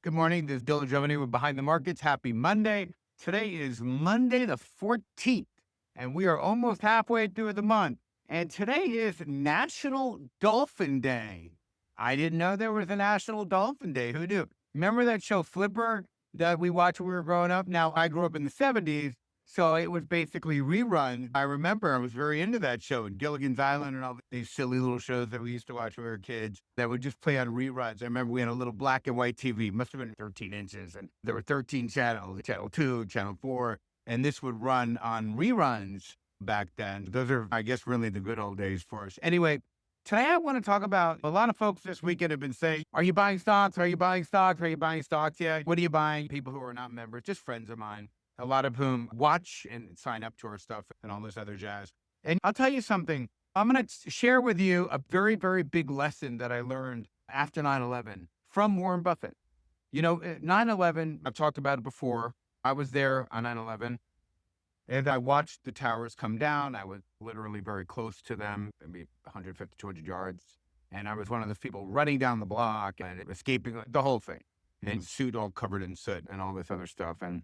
Good morning. This is Jovine with Behind the Markets. Happy Monday. Today is Monday the 14th, and we are almost halfway through the month. And today is National Dolphin Day. I didn't know there was a National Dolphin Day. Who knew? Remember that show Flipper that we watched when we were growing up? Now, I grew up in the 70s, so it was basically reruns. I remember I was very into that show, and Gilligan's Island and all these silly little shows that we used to watch when we were kids that would just play on reruns. I remember we had a little black and white TV, must have been 13 inches, and there were 13 channels, channel 2, channel 4, and this would run on reruns back then. Those are, I guess, really the good old days for us. Anyway, today I want to talk about a lot of folks this weekend have been saying, are you buying stocks? Are you buying stocks? Are you buying stocks yet? What are you buying? People who are not members, just friends of mine, a lot of whom watch and sign up to our stuff and all this other jazz. And I'll tell you something. I'm going to share with you a very, very big lesson that I learned after 9/11 from Warren Buffett. 9/11, I've talked about it before. I was there on 9/11 and I watched the towers come down. I was literally very close to them, maybe 150, 200 yards. And I was one of those people running down the block and escaping the whole thing and suit all covered in soot and all this other stuff. And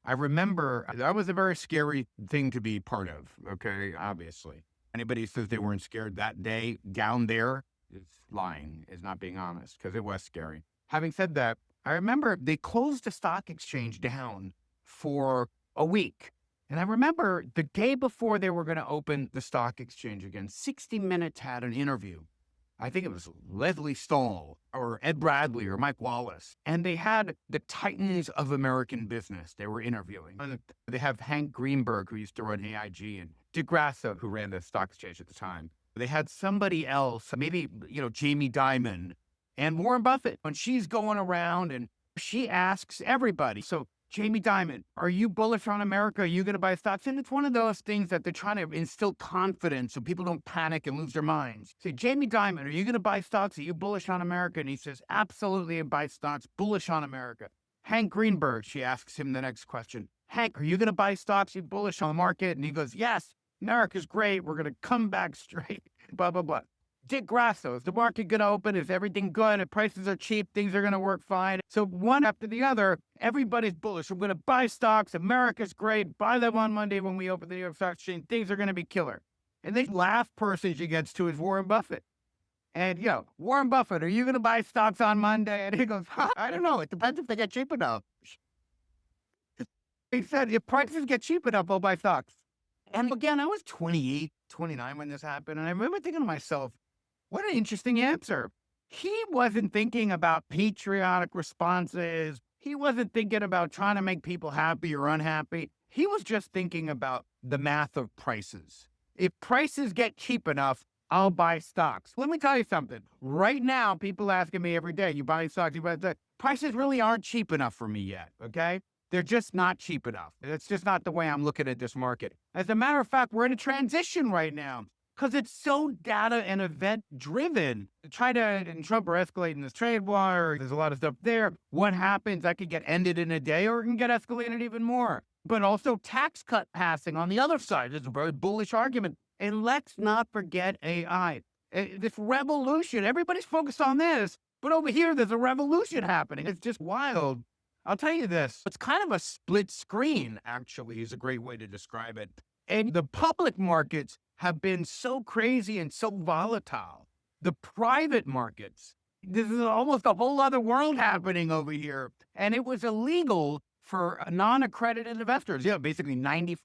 I remember that was a very scary thing to be part of. Okay. Obviously, anybody who says they weren't scared that day down there is lying, is not being honest, because it was scary. Having said that, I remember they closed the stock exchange down for a week. And I remember the day before they were going to open the stock exchange again, 60 Minutes had an interview. I think it was Leslie Stahl or Ed Bradley or Mike Wallace. And they had the titans of American business they were interviewing. And they have Hank Greenberg, who used to run AIG, and Dick Grasso, who ran the stock exchange at the time. They had somebody else, maybe, Jamie Dimon and Warren Buffett. And she's going around and she asks everybody. So Jamie Dimon, are you bullish on America? Are you going to buy stocks? And it's one of those things that they're trying to instill confidence so people don't panic and lose their minds. Say, Jamie Dimon, are you going to buy stocks? Are you bullish on America? And he says, absolutely, I buy stocks, bullish on America. Hank Greenberg, she asks him the next question. Hank, are you going to buy stocks? Are you bullish on the market? And he goes, yes, America's great. We're going to come back straight, blah, blah, blah. Dick Grasso, is the market going to open? Is everything good? If prices are cheap, things are going to work fine. So one after the other, everybody's bullish. I'm going to buy stocks. America's great. Buy them on Monday when we open the New York Stock Exchange. Things are going to be killer. And the last person she gets to is Warren Buffett. And, Warren Buffett, are you going to buy stocks on Monday? And he goes, I don't know. It depends if they get cheap enough. He said, if prices get cheap enough, I'll buy stocks. And again, I was 28, 29 when this happened. And I remember thinking to myself, what an interesting answer. He wasn't thinking about patriotic responses. He wasn't thinking about trying to make people happy or unhappy. He was just thinking about the math of prices. If prices get cheap enough, I'll buy stocks. Let me tell you something. Right now, people asking me every day, you buying stocks, you buying stocks. Prices really aren't cheap enough for me yet, okay? They're just not cheap enough. It's just not the way I'm looking at this market. As a matter of fact, we're in a transition right now, because it's so data and event driven. China and Trump are escalating this trade war. There's a lot of stuff there. What happens? That could get ended in a day or it can get escalated even more. But also tax cut passing on the other side. It's a very bullish argument. And let's not forget AI. This revolution, everybody's focused on this, but over here, there's a revolution happening. It's just wild. I'll tell you this. It's kind of a split screen, actually, is a great way to describe it. And the public markets have been so crazy and so volatile. The private markets, this is almost a whole other world happening over here. And it was illegal for non-accredited investors, basically 90%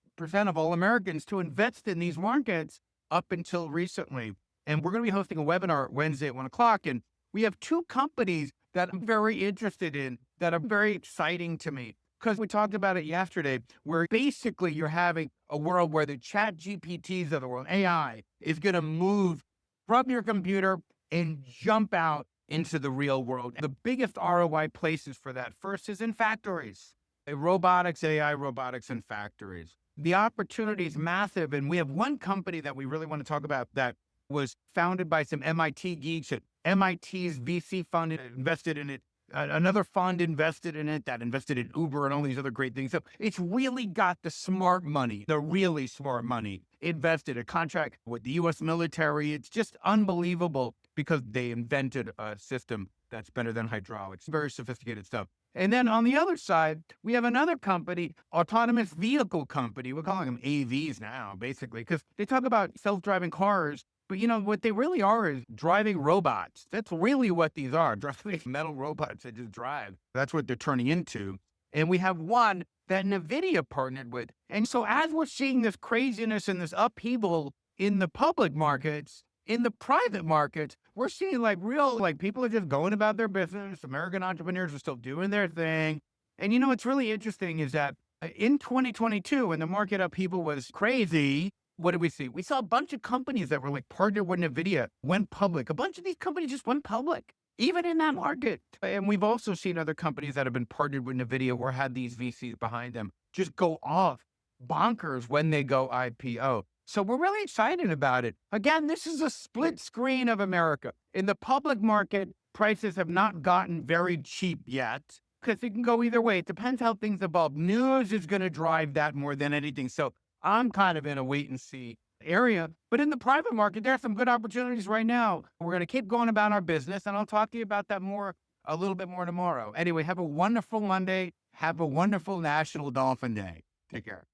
of all Americans, to invest in these markets up until recently. And we're going to be hosting a webinar Wednesday at 1 o'clock. And we have two companies that I'm very interested in that are very exciting to me. Because we talked about it yesterday, where basically you're having a world where the chat GPTs of the world, AI, is going to move from your computer and jump out into the real world. The biggest ROI places for that first is in factories. Robotics, AI, robotics, and factories. The opportunity is massive. And we have one company that we really want to talk about that was founded by some MIT geeks. At MIT's VC fund invested in it. Another fund invested in it that invested in Uber and all these other great things. So it's really got the smart money, the really smart money invested, a contract with the U.S. military. It's just unbelievable. because they invented a system that's better than hydraulics. Very sophisticated stuff. And then on the other side, we have another company, autonomous vehicle company. We're calling them AVs now, basically, because they talk about self-driving cars. But what they really are is driving robots. That's really what these are, driving metal robots that just drive. That's what they're turning into. And we have one that NVIDIA partnered with. And so as we're seeing this craziness and this upheaval in the public markets, in the private markets, we're seeing people are just going about their business. American entrepreneurs are still doing their thing. And what's really interesting is that in 2022, when the market upheaval was crazy, what did we see? We saw a bunch of companies that were partnered with NVIDIA went public. A bunch of these companies just went public, even in that market. And we've also seen other companies that have been partnered with NVIDIA or had these VCs behind them just go off bonkers when they go IPO. So we're really excited about it. Again, this is a split screen of America. In the public market, prices have not gotten very cheap yet because it can go either way. It depends how things evolve. News is going to drive that more than anything. So I'm kind of in a wait and see area. But in the private market, there are some good opportunities right now. We're going to keep going about our business, and I'll talk to you about that a little bit more tomorrow. Anyway, have a wonderful Monday. Have a wonderful National Dolphin Day. Take care.